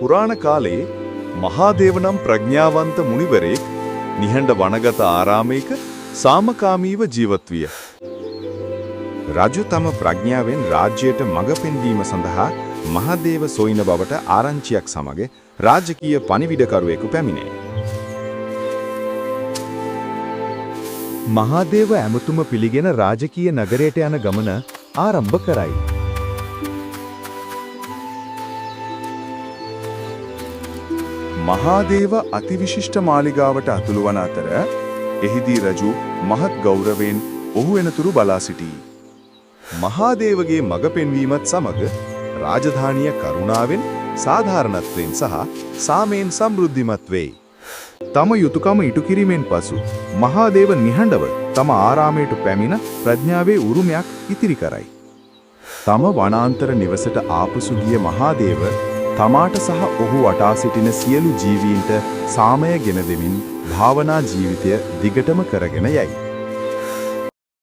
පුරාණ කාලේ මහාදේව නම් ප්‍රඥාවන්ත මුනිවරයෙක් නිහඬ වනගත ආරාමයක සාමකාමීව ජීවත් විය. රජු තම ප්‍රඥාවෙන් රාජ්‍යයට මඟ පෙන්වීම සඳහා මහදේව සොයින බවට ආරංචියක් සමග රාජකීය පණිවිඩකරුවෙකු පැමිණේ. මහාදේව ඇමතුම පිළිගෙන රාජකීය නගරයට යන ගමන ආරම්භ කරයි. මහාදේව අතිවිශිෂ්ට මාලිගාවට අතුළු වන අතර එහිදී රජු මහත් ගෞරවයෙන් ඔහු එනතුරු බලා සිටී. මහාදේවගේ මඟ පෙන්වීමත් සමග රාජධානිය කරුණාවෙන් සාධාරණත්වයෙන් සහ සාමයෙන් සමෘද්ධිමත් වෙයි. තම යුතුයකම ඉටු කිරීමෙන් පසු මහාදේව නිහඬව තම ආරාමයට පැමිණ ප්‍රඥාවේ උරුමයක් ඉතිරි කරයි. තම වනාන්තර නිවසට ආපසු ගිය මහාදේව තමාට සහ ඔහු වටා සිටින සියලු ජීවීන්ට සාමය ගෙන දෙමින් භාවනා ජීවිතය දිගටම කරගෙන යයි.